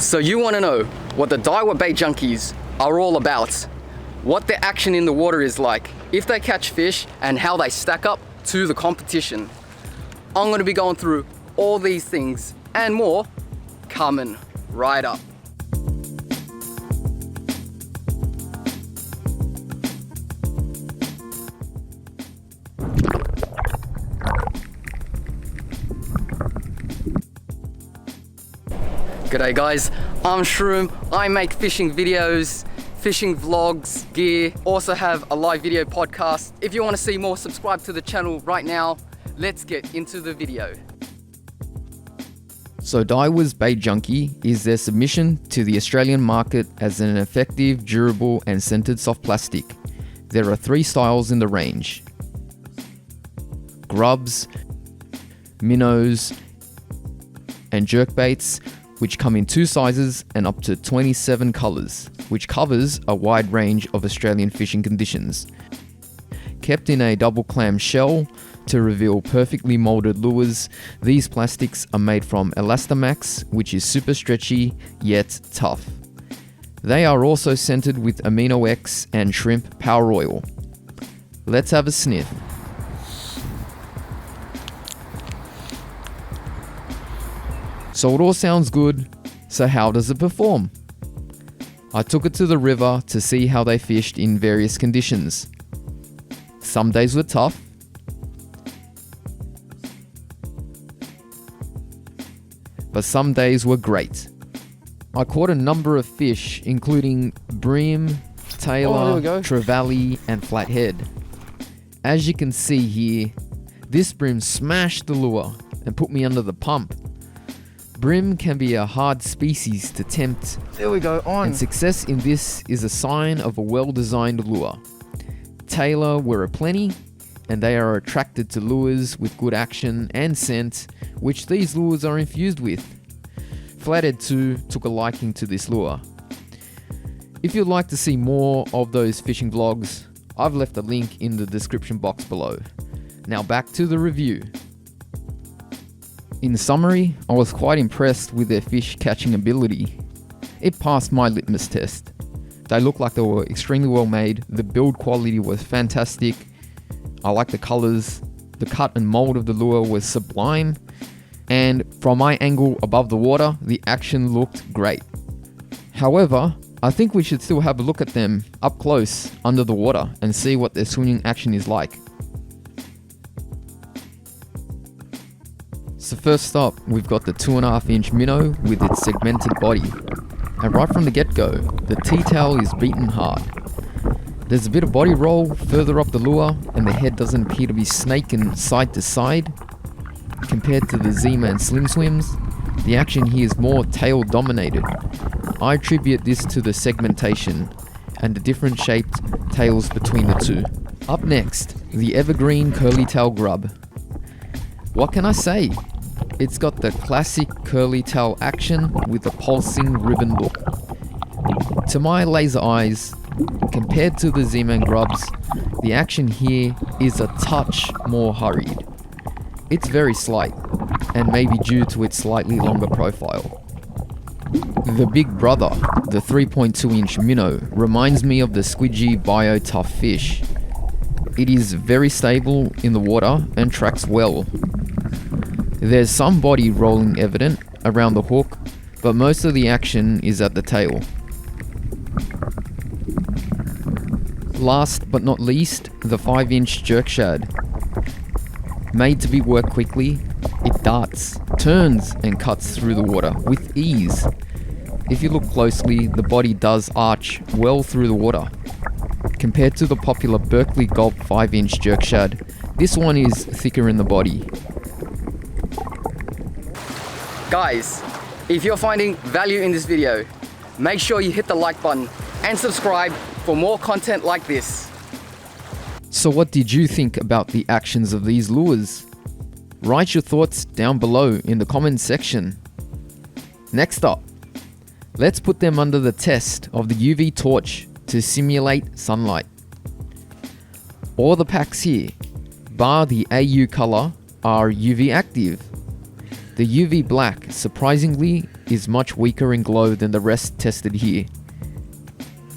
So you want to know what the Daiwa bait junkies are all about, what their action in the water is like, if they catch fish, and how they stack up to the competition. I'm going to be going through all these things and more coming right up. G'day guys, I'm Shroom. I make fishing videos, fishing vlogs, gear, also have a live video podcast. If you want to see more, subscribe to the channel right now. Let's get into the video. So Daiwa's Bait Junkie is their submission to the Australian market as an effective, durable and scented soft plastic. There are 3 styles in the range: grubs, minnows and jerkbaits, which come in 2 sizes and up to 27 colours, which covers a wide range of Australian fishing conditions. Kept in a double clam shell to reveal perfectly moulded lures, these plastics are made from Elastamax, which is super stretchy yet tough. They are also scented with Amino X and shrimp power oil. Let's have a sniff. So it all sounds good, so how does it perform? I took it to the river to see how they fished in various conditions. Some days were tough, but some days were great. I caught a number of fish, including Bream, Tailor, Trevally and Flathead. As you can see here, this bream smashed the lure and put me under the pump. Bream can be a hard species to tempt. There we go, on. And success in this is a sign of a well-designed lure. Tailor were aplenty, and they are attracted to lures with good action and scent, which these lures are infused with. Flathead too took a liking to this lure. If you'd like to see more of those fishing vlogs, I've left a link in the description box below. Now back to the review. In summary, I was quite impressed with their fish catching ability. It passed my litmus test. They looked like they were extremely well made, the build quality was fantastic, I like the colours, the cut and mould of the lure was sublime, and from my angle above the water, the action looked great. However, I think we should still have a look at them up close under the water and see what their swimming action is like. So first up, we've got the 2.5 inch minnow with its segmented body. And right from the get-go, the T-tail is beaten hard. There's a bit of body roll further up the lure, and the head doesn't appear to be snaking side to side. Compared to the Z-Man Slim Swims, the action here is more tail dominated. I attribute this to the segmentation and the different shaped tails between the two. Up next, the evergreen curly tail grub. What can I say? It's got the classic curly tail action with a pulsing ribbon look. To my laser eyes, compared to the Z-Man grubs, the action here is a touch more hurried. It's very slight, and maybe due to its slightly longer profile. The big brother, the 3.2 inch minnow, reminds me of the squidgy bio tough fish. It is very stable in the water and tracks well. There's some body rolling evident around the hook, but most of the action is at the tail. Last but not least, the 5 inch jerk shad. Made to be worked quickly, it darts, turns and cuts through the water with ease. If you look closely, the body does arch well through the water. Compared to the popular Berkeley Gulp 5 inch jerk shad, this one is thicker in the body. Guys, if you're finding value in this video, make sure you hit the like button and subscribe for more content like this. So what did you think about the actions of these lures? Write your thoughts down below in the comments section. Next up, let's put them under the test of the UV torch to simulate sunlight. All the packs here, bar the AU color, are UV active. The UV black surprisingly is much weaker in glow than the rest tested here.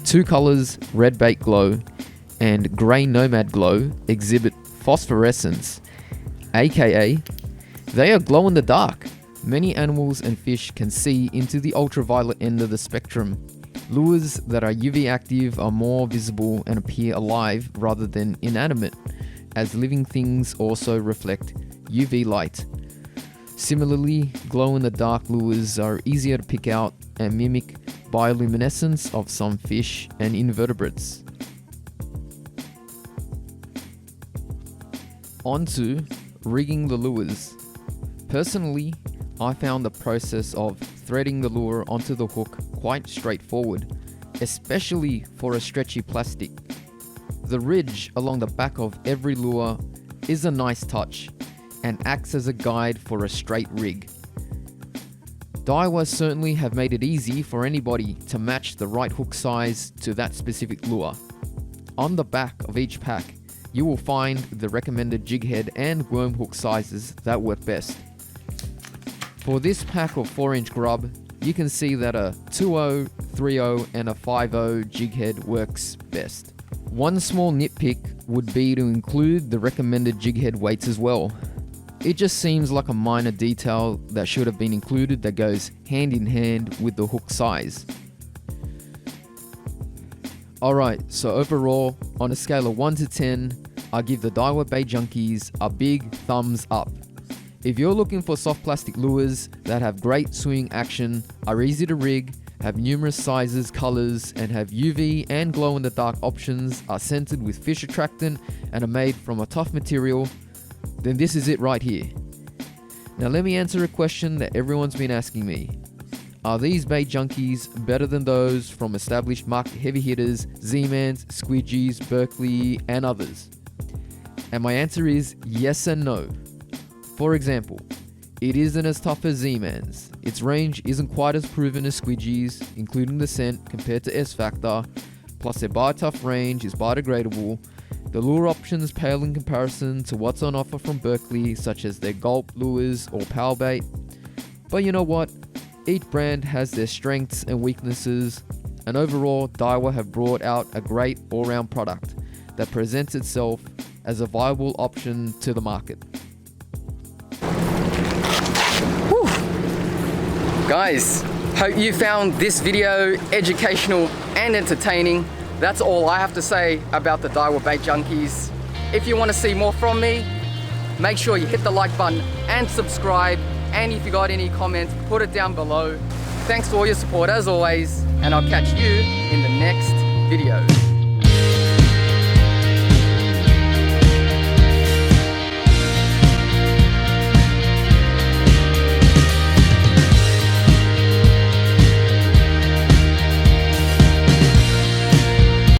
Two colors, red bait glow and grey nomad glow, exhibit phosphorescence, aka they are glow in the dark. Many animals and fish can see into the ultraviolet end of the spectrum. Lures that are UV active are more visible and appear alive rather than inanimate, as living things also reflect UV light. Similarly, glow-in-the-dark lures are easier to pick out and mimic bioluminescence of some fish and invertebrates. On to rigging the lures. Personally, I found the process of threading the lure onto the hook quite straightforward, especially for a stretchy plastic. The ridge along the back of every lure is a nice touch and acts as a guide for a straight rig. Daiwa certainly have made it easy for anybody to match the right hook size to that specific lure. On the back of each pack, you will find the recommended jig head and worm hook sizes that work best. For this pack of 4-inch grub, you can see that a 2.0, 3.0 and a 5.0 jig head works best. One small nitpick would be to include the recommended jig head weights as well. It just seems like a minor detail that should have been included that goes hand in hand with the hook size. Alright, so overall, on a scale of 1 to 10, I give the Daiwa Bait Junkies a big thumbs up. If you're looking for soft plastic lures that have great swing action, are easy to rig, have numerous sizes, colors, and have UV and glow-in-the-dark options, are scented with fish attractant, and are made from a tough material, then this is it right here. Now let me answer a question that everyone's been asking me. Are these bait junkies better than those from established market heavy hitters, Z-Mans, Squidgies, Berkeley, and others? And my answer is yes and no. For example, it isn't as tough as Z-Mans. Its range isn't quite as proven as Squidgies, including the scent compared to S-Factor, plus their BioTough range is biodegradable. The lure options pale in comparison to what's on offer from Berkeley, such as their Gulp lures or Power Bait. But you know what? Each brand has their strengths and weaknesses, and overall, Daiwa have brought out a great all-round product that presents itself as a viable option to the market. Guys, hope you found this video educational and entertaining. That's all I have to say about the Daiwa Bait Junkies. If you want to see more from me, make sure you hit the like button and subscribe. And if you got any comments, put it down below. Thanks for all your support as always, and I'll catch you in the next video.